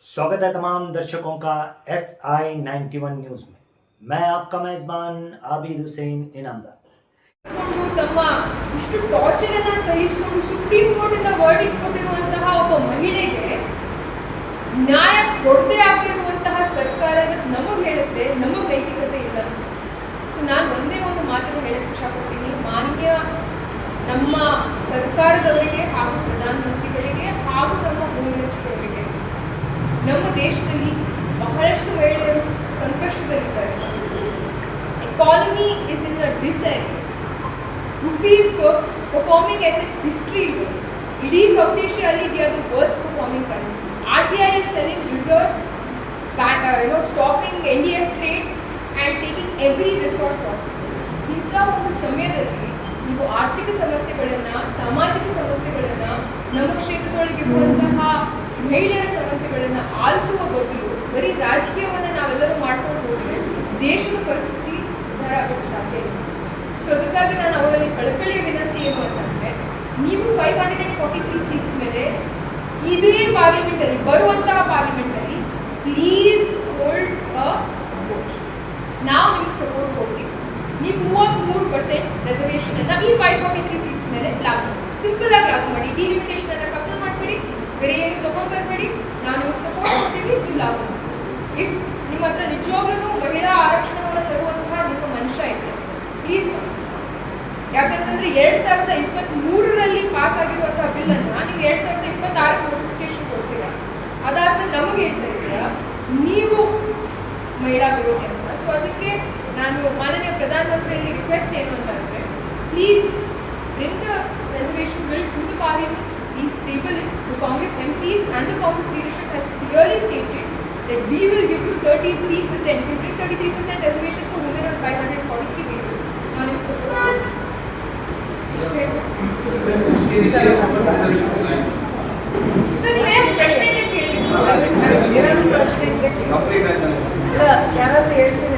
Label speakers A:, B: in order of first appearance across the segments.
A: स्वागत है तमाम दर्शकों का SI91 न्यूज में। मैं आपका मेजबान आबिद हुसैन इनामदार।
B: ತಮ್ಮ ಇಷ್ಟು ಟಾರ್ಚರ್ ಅನ್ನು ಸಹಿಸಿಕೊಂಡು ಸುಪ್ರೀಂ ಕೋರ್ಟ್ ಇಂದ ವರ್ಡಿಕ್ಟ್ ಕೊಟ್ಟಿರುವಂತಹ ಒಬ್ಬ ಮಹಿಳೆಗೆ ನ್ಯಾಯ ಕೊಡದೇ ಆಗಿರುವಂತಹ ಸರ್ಕಾರ ನಮಗೆ ಹೇಳುತ್ತೆ ನಮಗೆ ನೈತಿಕತೆ ಇಲ್ಲ. ಸೊ ನಾನು ಒಂದೇ ಒಂದು ಮಾತನ್ನು ಹೇಳಕ್ಕೆ ಇಷ್ಟಪಡ್ತೀನಿ. ಮಾನ್ಯ ನಮ್ಮ ಸರ್ಕಾರದವರಿಗೆ ಹಾಗೂ ಪ್ರಧಾನಮಂತ್ರಿಗಳಿಗೆ ಹಾಗೂ ನಮ್ಮ ಹೋಮ್ ಮಿನಿಸ್ಟರ್ ಅವರಿಗೆ, ನಮ್ಮ ದೇಶದಲ್ಲಿ ಬಹಳಷ್ಟು ಮಹಿಳೆಯರು ಸಂಕಷ್ಟದಲ್ಲಿದ್ದಾರೆ. Economy is in a decide. Rupee is performing at its history low. Idi South Asia ali we are the worst performing currency. RBI is selling reserves, stopping NDF trades and taking every resort possible. ಇಂಥ ಒಂದು ಸಮಯದಲ್ಲಿ ನೀವು ಆರ್ಥಿಕ ಸಮಸ್ಯೆಗಳನ್ನು, ಸಾಮಾಜಿಕ ಸಮಸ್ಯೆಗಳನ್ನು, ನಮ್ಮ ಕ್ಷೇತ್ರದೊಳಗಿರುವಂತಹ ಮಹಿಳೆಯರ ಸಮಸ್ಯೆಗಳನ್ನು ಆಲಿಸುವ ಬದಲು ಬರೀ ರಾಜಕೀಯವನ್ನು ನಾವೆಲ್ಲರೂ ಮಾಡ್ಕೊಂಡು ಹೋದರೆ ದೇಶದ ಪರಿಸ್ಥಿತಿ ಉದ್ಧಾರ ಆಗೋಕ್ಕೆ ಸಾಧ್ಯ ಇಲ್ಲ. ಸೊ ಅದಕ್ಕಾಗಿ ನಾನು ಅವರಲ್ಲಿ ಕಳಕಳಿಯ ವಿನಂತಿ ಏನು ಅಂತಂದರೆ, ನೀವು 543 ಸೀಟ್ಸ್ ಮೇಲೆ ಇದೇ ಪಾರ್ಲಿಮೆಂಟಲ್ಲಿ, ಬರುವಂತಹ ಪಾರ್ಲಿಮೆಂಟಲ್ಲಿ ಪ್ಲೀಸ್ ಹೋಲ್ಡ್ ಅ ವೋಟ್. ನಾವು ನಿಮಗೆ ಸಪೋರ್ಟ್ ಕೊಡ್ತೀವಿ. ನೀವು 33% ರಿಸರ್ವೇಷನನ್ನು ಈ 543 ಸೀಟ್ಸ್ ಮೇಲೆ ಲಾಗು ಮಾಡಿ, ಸಿಂಪಲ್ ಆಗಿ ಲಾಗು ಮಾಡಿ. ಡಿಲಿಮಿಟೇಷನನ್ನು ಕಪ್ಪಲ್ ಮಾಡಬೇಡಿ, ಬೇರೆ ಏನು ತೊಗೊಂಡು ಬರಬೇಡಿ. ನಾವು ನಿಮಗೆ ಸಪೋರ್ಟ್ ಕೊಡ್ತೀವಿ, ನೀವು ಲಾಗು ಮಾಡಿ. ಇಫ್ ನಿಮ್ಮ ಹತ್ರ ನಿಜವಾಗ್ಲೂ ಮಹಿಳಾ ಆರಕ್ಷಣವನ್ನು ತರುವಂತಹ ನಿಮ್ಮ ಮನುಷ್ಯ ಇದೆ, ಪ್ಲೀಸ್ ಮಾಡಿ. ಯಾಕಂತಂದ್ರೆ 2023ರಲ್ಲಿ ಪಾಸ್ ಆಗಿರುವಂತಹ ಬಿಲ್ ಅನ್ನು ನೀವು 2026 ನೋಟಿಫಿಕೇಶನ್ ಕೊಡ್ತೀರಾ. ಅದಾದ್ಮೇಲೆ ನಮಗೆ ಹೇಳ್ತಾ ಇದ್ದೀರಾ ನೀವು ಮಹಿಳಾ ವಿರೋಧಿ ಅಂತ. ಸೊ ಅದಕ್ಕೆ ನಾನು ಮಾನನೀಯ ಪ್ರಧಾನಮಂತ್ರಿಯಲ್ಲಿ ರಿಕ್ವೆಸ್ಟ್ ಏನು ಅಂತಂದ್ರೆ, please bring the reservation bill to the parliament. Please table it. The Congress MPs and the Congress leadership has clearly stated that we will give you 33%. We bring 33% reservation for women on 543 basis. ನಾನು ನಿಮಗೆ support sir, ನೀವೇನು ಪ್ರಶ್ನೆ ಕೇಳಿ
C: ಯಾರಾದ್ರೂ ಹೇಳ್ತೀನಿ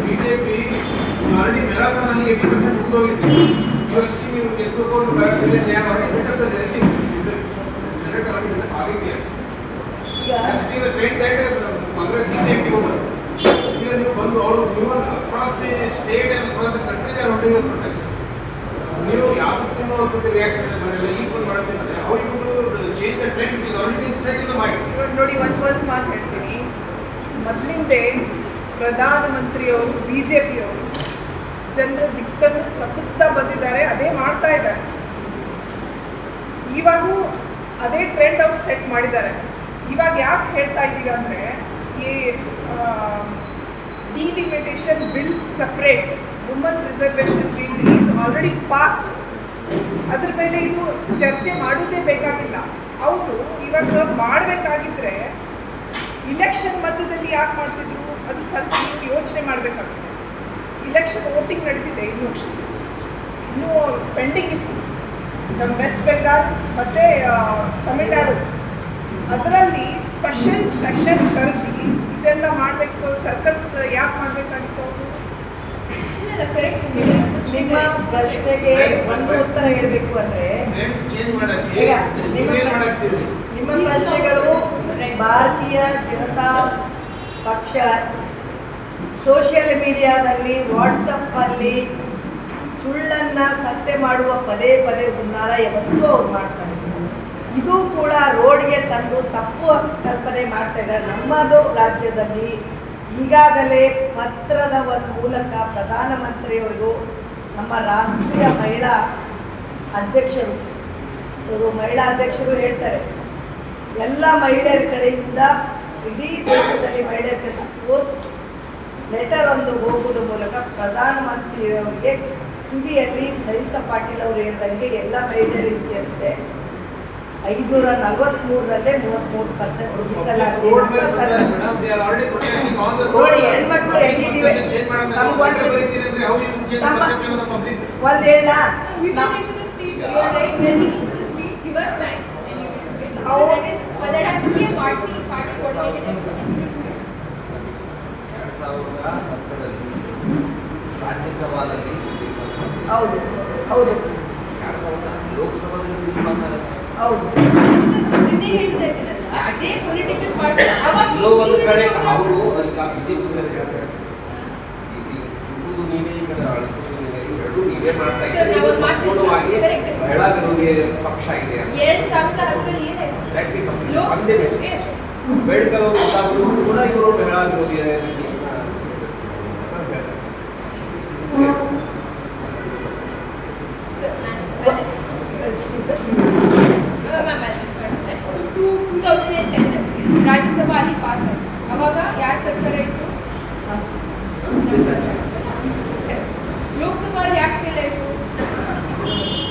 D: BJP already ಮೆರಾಥಾನಲ್ಲಿ 80% ಮುಗಿದೋಗಿತ್ತು. ಇವಾಗ ನೀವು ಎತ್ತುಕೊಂಡು ಆಗಿದೆಯಾ ಕಾಂಗ್ರೆಸ್ ಈಗ ನೀವು ಬಂದು ಅವರು across the state and across the countries are holding a protest. ನೀವು ಯಾವುದಕ್ಕೂ ಅದಕ್ಕೆ ರಿಯಾಕ್ಷನ್ ಮಾಡಿಲ್ಲ. ಈಗ ಬಂದು ಮಾಡ್ತಿದ್ದಾರೆ ಅವ್ರಿಗೆ change the trend which is already bean set in the mind.
C: ಇವಾಗ ನೋಡಿ, ಒಂದು ಮಾತು ಹೇಳ್ತೀನಿ. ಮೊದಲಿಂದೇ ಪ್ರಧಾನಮಂತ್ರಿಯವರು, BJPಯವರು ಜನರ ದಿಕ್ಕನ್ನು ತಪ್ಪಿಸ್ತಾ ಬಂದಿದ್ದಾರೆ, ಅದೇ ಮಾಡ್ತಾ ಇದ್ದಾರೆ. ಇವಾಗೂ ಅದೇ ಟ್ರೆಂಡ್ ಅವ್ರು ಸೆಟ್ ಮಾಡಿದ್ದಾರೆ. ಇವಾಗ ಯಾಕೆ ಹೇಳ್ತಾ ಇದ್ದೀವಿ ಅಂದರೆ, ಈ delimitation bill separate, woman reservation bill is already passed. ಅದ್ರ ಮೇಲೆ ಇದು ಚರ್ಚೆ ಮಾಡೋದೇ ಬೇಕಾಗಿಲ್ಲ. ಅವರು ಇವಾಗ ಮಾಡಬೇಕಾಗಿದ್ದರೆ ಇಲೆಕ್ಷನ್ ಮಧ್ಯದಲ್ಲಿ ಯಾಕೆ ಮಾಡ್ತಿದ್ರು, ಅದು ಸ್ವಲ್ಪ ನೀವು ಯೋಚನೆ ಮಾಡಬೇಕಾಗುತ್ತೆ. ಇಲೆಕ್ಷನ್ ವೋಟಿಂಗ್ ನಡೆದಿದೆ, ಇನ್ನೂ ಪೆಂಡಿಂಗ್ ಇತ್ತು. ನಮ್ಮ ವೆಸ್ಟ್ ಬೆಂಗಾಲ್ ಮತ್ತು ತಮಿಳ್ನಾಡು, ಅದರಲ್ಲಿ ಸ್ಪೆಷಲ್ ಸೆಷನ್ ಕರೆಸಿ ಇದೆಲ್ಲ ಮಾಡಬೇಕು. ಸರ್ಕಸ್ ಯಾಕೆ ಮಾಡಬೇಕಾಗಿತ್ತು ಅವರು? ನಿಮ್ಮ ಪ್ರಶ್ನೆಗೆ ಒಂದು ಉತ್ತರ ಹೇಳಬೇಕು ಅಂದರೆ,
E: ಭಾರತೀಯ ಜನತಾ ಪಕ್ಷ ಸೋಷಿಯಲ್ ಮೀಡಿಯಾದಲ್ಲಿ ವಾಟ್ಸಪ್ಪಲ್ಲಿ ಸುಳ್ಳನ್ನು ಸತ್ಯ ಮಾಡುವ ಪದೇ ಪದೇ ಹುನ್ನಾರ ಯಾವತ್ತೂ ಅವ್ರು ಮಾಡ್ತಾರೆ. ಇದು ಕೂಡ ರೋಡ್ಗೆ ತಂದು ತಪ್ಪು ಕಲ್ಪನೆ ಮಾಡ್ತಾ ಇದ್ದಾರೆ. ನಮ್ಮದು ರಾಜ್ಯದಲ್ಲಿ ಈಗಾಗಲೇ ಪತ್ರದ ಒಂದು ಮೂಲಕ ಪ್ರಧಾನಮಂತ್ರಿಯವರಿಗೂ ನಮ್ಮ ರಾಷ್ಟ್ರೀಯ ಮಹಿಳಾ ಅಧ್ಯಕ್ಷರು ಮಹಿಳಾ ಅಧ್ಯಕ್ಷರು ಹೇಳ್ತಾರೆ, ಎಲ್ಲ ಮಹಿಳೆಯರ ಕಡೆಯಿಂದ ಇಡೀ ದೇಶದಲ್ಲಿ ಮಹಿಳೆಯರ ಪೋಸ್ಟ್ ಲೆಟರ್ ಒಂದು ಹೋಗುವುದ ಮೂಲಕ ಪ್ರಧಾನಮಂತ್ರಿಯವರಿಗೆ ಕಿವಿಯಲ್ಲಿ ಸರಿತಾ ಪಾಟೀಲ್ ಅವರು ಹೇಳಿದಂಗೆ ಎಲ್ಲ ಮಹಿಳೆಯರಿಗೆ ಸೇರುತ್ತೆ 543ರಲ್ಲೇ 33% ಮೀಸಲಾತಿ. ನೋಡಿ ಹೆಣ್ಮಕ್ಳು ಹೆಂಗಿದ್ದೀವಿ, ಒಂದು ಹೇಳ
B: You are right. We are taking to the streets. Give us time, and you will do it. But that has to be a party coordinated effort.
F: ರಾಜ್ಯಸಭಾದಲ್ಲಿ
E: ಹೌದು ಹೌದು
F: ಲೋಕಸಭಾದಲ್ಲಿ
E: ಹೌದು
B: ನಿನ್ನೆ ಹೇಳ್ತಾ ಇದ್ದೀನಲ್ಲ, ಅದೇ ಪೊಲಿಟಿಕಲ್ ಪಾರ್ಟಿ ಅವಾಗ
F: ಒಂದು ಕಡೆ ಅವರು ಬಿಜೆಪಿ ಚುಟುಕು ನೀವೇ ಈ ಕಡೆ ಅಳಿಸೋದು ಎರಡೂ ನೀವೇ ಮಾಡ್ತಾ ಇದ್ದೀರಿ. ಸಂಪೂರ್ಣವಾಗಿ ಮಹಿಳಾ ವಿರೋಧಿ ಪಕ್ಷ ಇದೆ.
B: 2010ರಲ್ಲಿ ಏನಾಯ್ತು?
F: ಅಂಬೇಡ್ಕರ್ ಅವರು ಕೂಡ ಇವರು ಮಹಿಳಾ ವಿರೋಧಿ ರೀತಿ
B: So 2010 ರಾಜ್ಯಸಭಾ ಅಲ್ಲಿ ಪಾಸ್ ಆಯ್ತು. ಅವಾಗ ಯಾರ ಸರ್ಕಾರ ಇತ್ತು? ನಮ್ಮ ಸರ್ಕಾರ. ಲೋಕಸಭಾ ಯಾಕೆ ಫೇಲ್ ಆಯಿತು?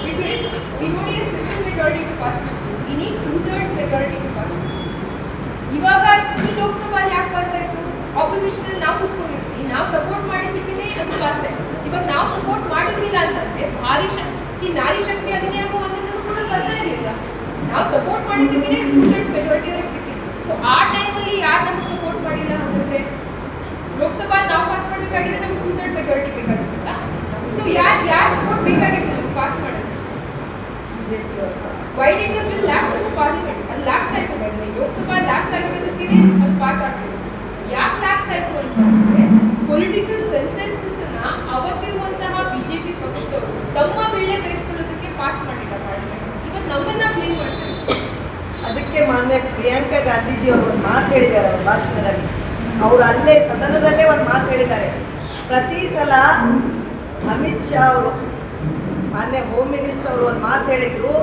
B: Because we don't need a simple majority to pass this bill. We need 2/3 majority to pass this bill. ಇವಾಗ ಈ ಲೋಕಸಭಾ ಯಾಕೆ ಪಾಸ್ ಆಯಿತು? ಆಪೋಸಿಷನ್ ಅಲ್ಲಿ ನಾವು ಕೂತ್ಕೊಂಡಿದ್ವಿ, ನಾವು ಸಪೋರ್ಟ್ ಮಾಡಿದ್ದಕ್ಕೆ ಅದು ಪಾಸ್ ಆಯಿತು. ಇವಾಗ ನಾವು ಸಪೋರ್ಟ್ ಮಾಡಿರ್ಲಿಲ್ಲ ಅಂತಂದ್ರೆ ಈ ನಾರಿ ಶಕ್ತಿ ಅಧಿನಿಯಮ ಒಂದನ್ನು ಕೂಡ ಬರ್ತಾ ಇರಲಿಲ್ಲ. ನಾವು ಸಪೋರ್ಟ್ ಮಾಡಿದ್ದಕ್ಕೆ 2/3 ಮೆಜಾರಿಟಿ ಅವ್ರಿಗೆ ಸಿಕ್ಕಿತ್ತು. ಸೊ ಆ ಟೈಮಲ್ಲಿ ಯಾರು ನಮ್ಗೆ ಸಪೋರ್ಟ್ ಮಾಡಿಲ್ಲ ಅಂತಂದ್ರೆ ಲೋಕಸಭಾ ನಾವು ಪಾಸ್ ಮಾಡಬೇಕಾಗಿದ್ರೆ ನಮ್ಗೆ 2/3 ಮೆಜಾರಿಟಿ ಬೇಕಾಗಿತ್ತಲ್ಲ. ಸೊ ಯಾರು ಸಪೋರ್ಟ್ ಬೇಕಾಗಿತ್ತು ನಮ್ಗೆ ಪಾಸ್ ಮಾಡೋದು? Why did the bill lapse in parliament? ಅದು ಲ್ಯಾಪ್ಸ್ ಆಯಿತು ಬದಲು ಲೋಕಸಭಾ ಲ್ಯಾಪ್ಸ್ ಆಗಿರೋದಕ್ಕೆ ಅದು ಪಾಸ್ ಆಗಿಲ್ಲ. ಯಾಕೆ ಲ್ಯಾಪ್ಸ್ ಆಯಿತು ಅಂತಂದ್ರೆ ಪೊಲಿಟಿಕಲ್ ಕನ್ಸೆನ್ಸಸ್ ಅನ್ನ ಅವತ್ತಿರುವಂತಹ ಬಿಜೆಪಿ ಪಕ್ಷದವರು ತಮ್ಮ ಬೆಳೆ ಬೇಯಿಸ್ಕೊಳ್ಳೋದಕ್ಕೆ ಪಾಸ್ ಮಾಡಿಲ್ಲ ಪಾರ್ಲಿಮೆಂಟ್. ಇವತ್ತು ನಮ್ಮನ್ನ ಬ್ಲೇಮ್ ಮಾಡ್ತಾರೆ.
E: ಅದಕ್ಕೆ ಮಾನ್ಯ ಪ್ರಿಯಾಂಕಾ ಗಾಂಧೀಜಿ ಅವರು ಒಂದು ಮಾತು ಹೇಳಿದ್ದಾರೆ ಅವ್ರ ಭಾಷಣದಲ್ಲಿ. ಅವರು ಅಲ್ಲೇ ಸದನದಲ್ಲೇ ಒಂದು ಮಾತು ಹೇಳಿದ್ದಾರೆ. ಪ್ರತಿ ಸಲ ಅಮಿತ್ ಶಾ ಅವರು ಮಾನ್ಯ ಹೋಮ್ ಮಿನಿಸ್ಟರ್ ಅವರು ಒಂದು ಮಾತು ಹೇಳಿದ್ರು,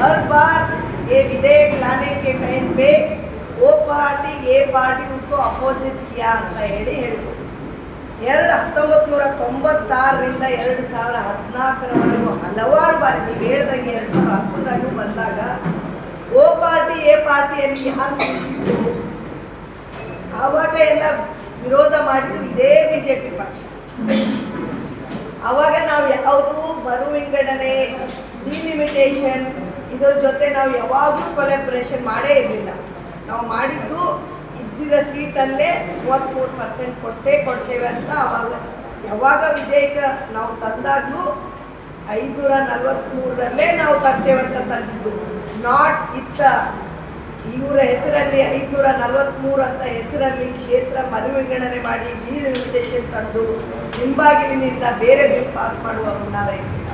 E: ಹರ್ ಬಾರ್ ये विधेयक लाने के टाइम पे वो पार्टी ये पार्टी उसको अपोजिट किया ಅಂತ ಹೇಳಿದ್ರು. 1996ರಿಂದ 2014ರವರೆಗೂ ಹಲವಾರು ಬಾರಿ ನೀವು ಹೇಳ್ದಂಗೆ 2010ರಲ್ಲೂ ಬಂದಾಗ ಓ ಪಾರ್ಟಿ ಎ ಪಾರ್ಟಿಯಲ್ಲಿ ಯಾರು ಸಿಕ್ಕಿದ್ರು ಆವಾಗ ಎಲ್ಲ ವಿರೋಧ ಮಾಡಿದ್ದು ಇದೇ ಬಿಜೆಪಿ ಪಕ್ಷ. ಆವಾಗ ನಾವು ಯಾವುದು ಮರು ವಿಂಗಡಣೆ ಡಿಲಿಮಿಟೇಷನ್ ಇದರ ಜೊತೆ ನಾವು ಯಾವಾಗಲೂ ಕೊಲಾಬ್ರೇಷನ್ ಮಾಡೇ ಇರಲಿಲ್ಲ. ನಾವು ಮಾಡಿದ್ದು ಇದ್ದಿದ್ದ ಸೀಟಲ್ಲೇ 33% ಕೊಡ್ತೇವೆ ಅಂತ ಯಾವಾಗ ವಿಧೇಯಕ ನಾವು ತಂದಾಗಲೂ 543ರಲ್ಲೇ ನಾವು ತರ್ತೇವೆ ಅಂತ ತಂದಿದ್ದು. ನಾಟ್ ಇತ್ತ ಇವರ ಹೆಸರಲ್ಲಿ 543 ಅಂತ ಹೆಸರಲ್ಲಿ ಕ್ಷೇತ್ರ ಮರುವಿಂಗಡಣೆ ಮಾಡಿ ಡಿಲಿಮಿಟೇಷನ್ ತಂದು ಹಿಂಬಾಗಿಲಿನಿಂದ ಬೇರೆ ಬಿಲ್ ಪಾಸ್ ಮಾಡುವ ಹುನ್ನಾರ ಇರಲಿಲ್ಲ.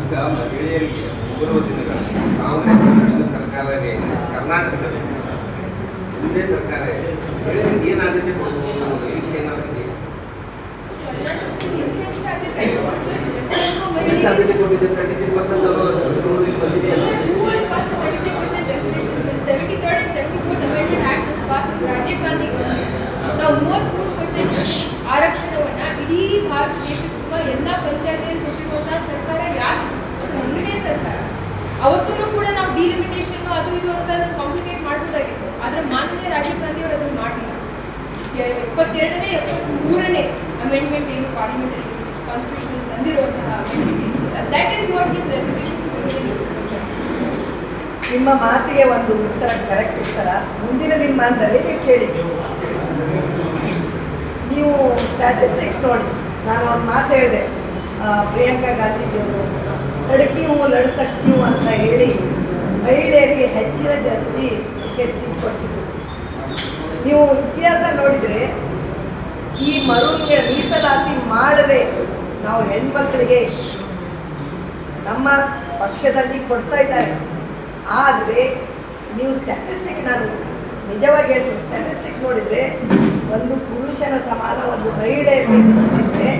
F: ಈಗ ಮಹಿಳೆಯರಿಗೆ ಮುಂಬರುವ ದಿನಗಳು ಕಾಂಗ್ರೆಸ್ ಸರ್ಕಾರವೇ ಕರ್ನಾಟಕದಲ್ಲಿ ಒಂದೇ ಸರ್ಕಾರ ಮಹಿಳೆಯರಿಗೆ ಏನಾಗುತ್ತೆ ನಿರೀಕ್ಷೆ ಏನಾಗುತ್ತೆ? ಎಷ್ಟು ಆದ್ಯತೆ ಕೊಟ್ಟಿದೆ? 33% ಬಂದಿದೆ.
B: 73rd and 74th Amendment Act was passed by Rajiv Gandhi government. ನಾವು 33% ಆರಕ್ಷಣವನ್ನ ಇಡೀ ಭಾರತ ದೇಶದ ಎಲ್ಲ ಪಂಚಾಯತಿಯಲ್ಲಿ ಕೊಟ್ಟಿರುವಂತಹ ಸರ್ಕಾರ ಯಾರು? ಅದು ನಮ್ಮದೇ ಸರ್ಕಾರ. ಅವತ್ತೂ ಕೂಡ ನಾವು ಡಿಲಿಮಿಟೇಷನ್ ಅದು ಇದು ಅಂತ ಅದನ್ನು ಕಾಂಪ್ಲಿಕೇಟ್ ಮಾಡ್ಬೋದಾಗಿತ್ತು. ಆದರೆ ಮಾನ್ಯ ರಾಜೀವ್ ಗಾಂಧಿ ಅವರು ಅದನ್ನು ಮಾಡಲಿಲ್ಲ. 72ನೇ 73ನೇ ಅಮೆಂಡ್ಮೆಂಟ್ ಏನು ಪಾರ್ಲಿಮೆಂಟಲ್ಲಿ ಕಾನ್ಸ್ಟಿಟ್ಯೂಷನ್ ತಂದಿರುವಂತಹ amendment that is what this resolution.
E: ನಿಮ್ಮ ಮಾತಿಗೆ ಒಂದು ಉತ್ತರ, ಕರೆಕ್ಟ್ ಉತ್ತರ ಮುಂದಿನ ದಿನಮಾನದಲ್ಲಿ ನೀವು ಕೇಳಿದ್ದೀವಿ. ನೀವು ಸ್ಟ್ಯಾಟಿಸ್ಟಿಕ್ಸ್ ನೋಡಿ, ನಾನು ಒಂದು ಮಾತು ಹೇಳಿದೆ, ಪ್ರಿಯಾಂಕಾ ಗಾಂಧೀಜಿಯವರು ಲಡ್ಕಿ ಹೂ ಲಡ್ ಸಕ್ತಿ ಹೂ ಅಂತ ಹೇಳಿ ಮಹಿಳೆಯರಿಗೆ ಹೆಚ್ಚಿನ ಜಾಸ್ತಿ ಟಿಕೆಟ್ ಸೀಟ್ ಕೊಡ್ತಿದ್ರು. ನೀವು ಇತಿಹಾಸ ನೋಡಿದರೆ ಈ ಮರುವಿಗೆ ಮೀಸಲಾತಿ ಮಾಡದೆ ನಾವು ಹೆಣ್ಮಕ್ಳಿಗೆ ನಮ್ಮ ಪಕ್ಷದಲ್ಲಿ ಕೊಡ್ತಾ ಇದ್ದಾರೆ. ಆದರೆ ನೀವು ಸ್ಟ್ಯಾಟಿಸ್ಟಿಕ್, ನಾನು ನಿಜವಾಗಿ ಹೇಳ್ತೀನಿ, ಸ್ಟ್ಯಾಟಿಸ್ಟಿಕ್ ನೋಡಿದರೆ ಒಂದು ಪುರುಷನ ಸಮಾನ ಒಂದು ಮಹಿಳೆಯರಿಗೆ ನಿಲ್ಲಿಸಿದ್ರೆ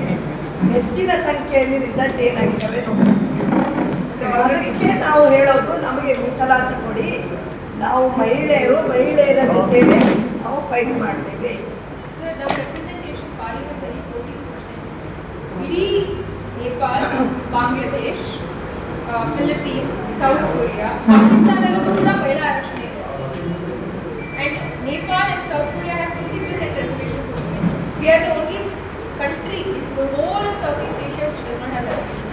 E: ಹೆಚ್ಚಿನ ಸಂಖ್ಯೆಯಲ್ಲಿ ರಿಸಲ್ಟ್ ಏನಾಗಿದ್ದಾವೆ ನೋಡಿ. ಅದಕ್ಕೆ ನಾವು ಹೇಳೋದು ನಮಗೆ ಮೀಸಲಾತಿ ಕೊಡಿ, ನಾವು ಮಹಿಳೆಯರ ಜೊತೆಗೆ ನಾವು ಫೈಟ್ ಮಾಡ್ತೇವೆ.
B: Sir, now representation parliamentary 14%. ಇಡೀ Nepal, Bangladesh, Philippines, South Korea, ಪಾಕಿಸ್ತಾನದಲ್ಲೂ ಕೂಡ ಮಹಿಳಾ ಆರಕ್ಷಣೆ ಇದೆ. And Nepal and South Korea have 50% reservation for women. We are the only country in the whole of Southeast Asia which does not have reservation.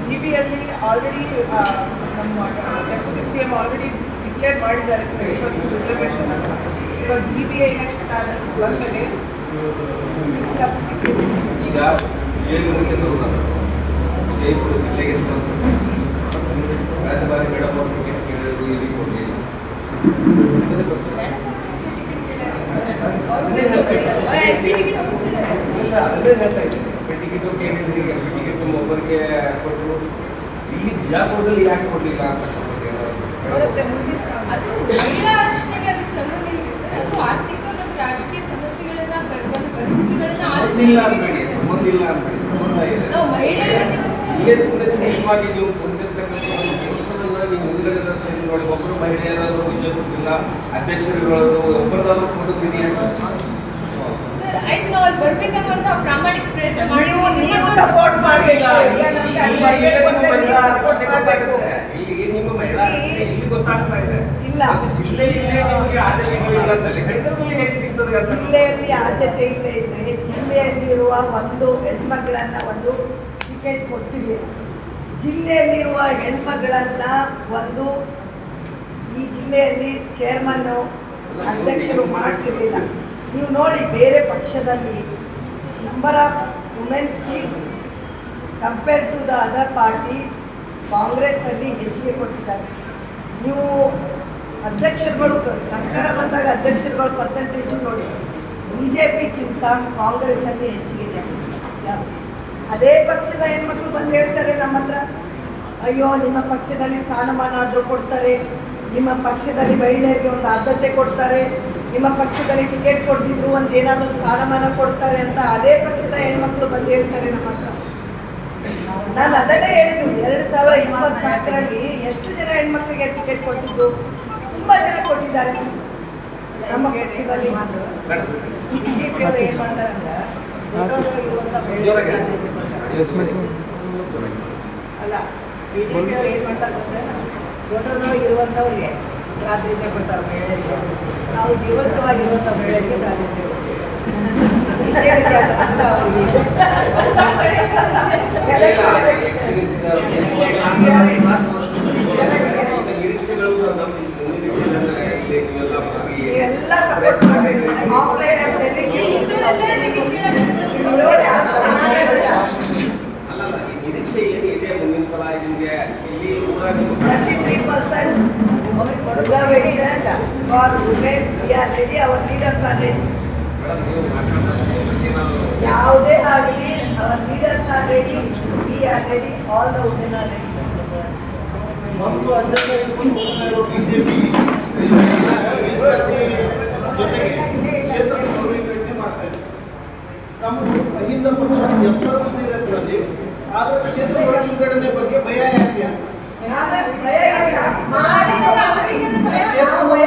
C: GB-ಯಲ್ಲಿ already ನಮ್ಮ deputy CM already declare ಮಾಡಿದ್ದಾರೆ 50% reservation ಅಂತ. ಇವಾಗ GBA election ಬಂದಮೇಲೆ ಮೀಸಲಾತಿ ಸಿಕ್ಕೇ ಸಿಕ್ಕಿದೆ.
F: ಈಗ ವಿಜಯಪುರಕ್ಕೆ ಬರುವುದಲ್ಲ, ವಿಜಯಪುರ ಜಿಲ್ಲೆಗೆ ಕಳೆದ ಬಾರಿ ಮೇಡಮ್ ಅವರು ಟಿಕೆಟ್ ಕೇಳಿದ್ರು, ಇಲ್ಲಿ ಕೊಡಲಿಲ್ಲ. ಇಲ್ಲ, ಅದನ್ನೇ ಹೇಳ್ತಾ ಇದ್ದೀನಿ. ಟಿಕೆಟು ಕೇಳಿದ್ರಿ, ಟಿಕೆಟ್ ಒಬ್ಬರಿಗೆ ಕೊಟ್ಟರು, ಇಲ್ಲಿ ಬಿಜಾಪುರದಲ್ಲಿ ಯಾಕೆ ಕೊಡಲಿಲ್ಲ ಅಂತ
C: ನೋಡುತ್ತೆ ಮುಂದಿನ
B: ಅದು ಮಹಿಳಾ ಆರಕ್ಷಣೆಗೆ ಅದಕ್ಕೆ ಸಂಬಂಧ ಇಲ್ಲ ಸರ್. ಅದು ಆರ್ಥಿಕ ಮತ್ತು ರಾಜಕೀಯ ಸಮಸ್ಯೆಗಳನ್ನ ಬರುವ ಪರಿಸ್ಥಿತಿಗಳನ್ನ
F: ಸಂಬಂಧ ಇಲ್ಲ ಅನ್ಬೇಡಿ, ಸಂಬಂಧ ಇಲ್ಲ ಅನ್ಬೇಡಿ, ಸಂಬಂಧ ಇದೆ.
B: ನಾವು ಮಹಿಳೆಯರಿಗೆ
F: ಇಲ್ಲೇ ಸುಮ್ಮನೆ ಸೂಕ್ಷ್ಮವಾಗಿ ನೀವು ಕೊಡ್ತಿರ್ತಕ್ಕಂಥ ಒಂದು ಕೆಲಸವನ್ನ ನೀವು ಮುಂದುವರೆದಂತೆ ನೋಡಿ. ಒಬ್ಬರು ಮಹಿಳೆಯರಾದ್ರು ವಿಜಯಪುರ ಜಿಲ್ಲಾ ಅಧ್ಯಕ್ಷರುಗಳು ಒಬ್ಬರದಾದ್ರು ಕೊಡುತ್ತೀರಿ
B: ಸರ್, ಆಯ್ತು, ನಾವು ಅಲ್ಲಿ ಬರ್ಬೇಕನ್ನುವಂತಹ ಪ್ರಾಮಾಣಿಕ ಪ್ರಯತ್ನ
E: ನೀವು ಸಪೋರ್ಟ್ ಮಾಡಬೇಕು. ಈಗ ನಮ್ಗೆ ಅಲ್ಲಿ ಬರ್ಬೇಕು ಅಂದ್ರೆ ನೀವು ಸಪೋರ್ಟ್ ಮಾಡಬೇಕು.
F: ಇಲ್ಲಿ ನಿಮ್ಮ ಮಹಿಳಾ ಇಲ್ಲಿ ಗೊತ್ತಾಗ್ತಾ ಇದೆ.
E: ಇಲ್ಲ,
F: ಅದು ಜಿಲ್ಲೆಯಲ್ಲೇ ನಿಮಗೆ ಆದ್ಯತೆಗಳಿಲ್ಲ ಅಂತಲ್ಲಿ ಹೆಣ್ಮಕ್ಳಿಗೆ ಹೇಗೆ ಸಿಗ್ತದೆ ಅಂತ
E: ಜಿಲ್ಲೆಯಲ್ಲಿ ಆದ್ಯತೆ ಇಲ್ಲ ಇದ್ರೆ ಜಿಲ್ಲೆಯಲ್ಲಿರುವ ಒಂದು ಹೆಣ್ಮಗಳನ್ನ ಒಂದು ಟಿಕೆಟ್ ಕೊಟ್ಟಿರಲಿಲ್ಲ. ಜಿಲ್ಲೆಯಲ್ಲಿರುವ ಹೆಣ್ಮಗಳನ್ನ ಒಂದು ಈ ಜಿಲ್ಲೆಯಲ್ಲಿ ಚೇರ್ಮನ್ನು ಅಧ್ಯಕ್ಷರು ಮಾಡ್ತಿರ್ಲಿಲ್ಲ. ನೀವು ನೋಡಿ, ಬೇರೆ ಪಕ್ಷದಲ್ಲಿ number of women seats compare to the other party ಕಾಂಗ್ರೆಸ್ಸಲ್ಲಿ ಹೆಚ್ಚಿಗೆ ಕೊಟ್ಟಿದ್ದಾರೆ. ನೀವು ಅಧ್ಯಕ್ಷರುಗಳು ಸರ್ಕಾರ ಬಂದಾಗ ಅಧ್ಯಕ್ಷರುಗಳ ಪರ್ಸೆಂಟೇಜು ನೋಡಿ, BJPಗಿಂತ ಕಾಂಗ್ರೆಸ್ಸಲ್ಲಿ ಹೆಚ್ಚಿಗೆ ಜಾಸ್ತಿ. ಅದೇ ಪಕ್ಷದ ಹೆಣ್ಮಕ್ಳು ಬಂದು ಹೇಳ್ತಾರೆ ನಮ್ಮ ಹತ್ರ, ಅಯ್ಯೋ ನಿಮ್ಮ ಪಕ್ಷದಲ್ಲಿ ಸ್ಥಾನಮಾನ ಆದರೂ ಕೊಡ್ತಾರೆ, ನಿಮ್ಮ ಪಕ್ಷದಲ್ಲಿ ಮಹಿಳೆಯರಿಗೆ ಒಂದು ಆದ್ಯತೆ ಕೊಡ್ತಾರೆ, ನಿಮ್ಮ ಪಕ್ಷದಲ್ಲಿ ಟಿಕೆಟ್ ಕೊಡ್ತಿದ್ರು ಒಂದು ಏನಾದರೂ ಸ್ಥಾನಮಾನ ಕೊಡ್ತಾರೆ ಅಂತ ಅದೇ ಪಕ್ಷದ ಹೆಣ್ಮಕ್ಳು ಬಂದು ಹೇಳ್ತಾರೆ ನಮ್ಮ ಹತ್ರ. ನಾನು ಅದನ್ನೇ ಹೇಳಿದ್ದು, 2024ರಲ್ಲಿ ಎಷ್ಟು ಜನ ಹೆಣ್ಮಕ್ಳಿಗೆ ಟಿಕೆಟ್ ಕೊಟ್ಟಿದ್ದು? ತುಂಬ ಜನ ಕೊಟ್ಟಿದ್ದಾರೆ ನಮ್ಮ ಪಕ್ಷದಲ್ಲಿ. ಬಿಜೆಪಿಯವರು ಏನು ಮಾಡ್ತಾರೆ ಅಂದ್ರೆ ಅಲ್ಲ, ಬಿಜೆಪಿಯವರು ಏನು ಮಾಡ್ತಾರೆ ಅಂದರೆ ದೊಡ್ಡದೊಳಗೆ ಇರುವಂಥವ್ರಿಗೆ ಪ್ರಾತಿನಿಧ್ಯ ಕೊಡ್ತಾರೆ ಮಹಿಳೆಯರಿಗೆ, ನಾವು ಜೀವಂತವಾಗಿರುವಂಥ ಮಹಿಳೆಯರಿಗೆ ಪ್ರಾತಿನಿಧ್ಯ ಕೊಡ್ತೀವಿ. ಇಷ್ಟೇ ವ್ಯತ್ಯಾಸ ಅಂತ ಅವರಿಗೆ. ನೀವೆಲ್ಲ ಸಪೋರ್ಟ್ ಮಾಡಬೇಕು. ಆಫ್ಲೈನ್ ಆ್ಯಪ್
F: ಅಲ್ಲಲ್ಲ, ಈ ನಿರೀಕ್ಷೆ ಏನಿದೆ ಮುಂದಿನ ಸಲ ನಿಮಗೆ ಇಲ್ಲಿ ಕೂಡ ನೀವು
E: 33% reservation for women. We are ready, our leaders are ready.
F: Madam ನೀವು ಮಾತಾಡ್ತಾರೆ ನಾವು
E: ಯಾವುದೇ ಆಗಲಿ, our leaders are ready, we are ready, all the women are ready.
G: ಒಂದು ಅಜೆಂಡಾ ಇಟ್ಕೊಂಡು ಹೋಗ್ತಾ ಇರೋ ಬಿಜೆಪಿ ಮೀಸಲಾತಿ ಜೊತೆಗೆ ಕ್ಷೇತ್ರದ ಮರುವಿಂಗಡಣೆ ಮಾಡ್ತಾ ಇದೆ. ತಮ್ಮ ಅಹಿಂದ ಪಕ್ಷ 70 ಮಂದಿ ಇರೋದ್ರಲ್ಲಿ ಆದ್ರೆ ಕ್ಷೇತ್ರ ಮರುವಿಂಗಡಣೆ ಬಗ್ಗೆ ಭಯ ಯಾಕೆ?
E: ಭಯ ಇಲ್ಲ, ಮಾಡಿಲ್ಲ,
B: ಅವರಿಗೆಲ್ಲ ಭಯ.
E: ನಾವು ಭಯ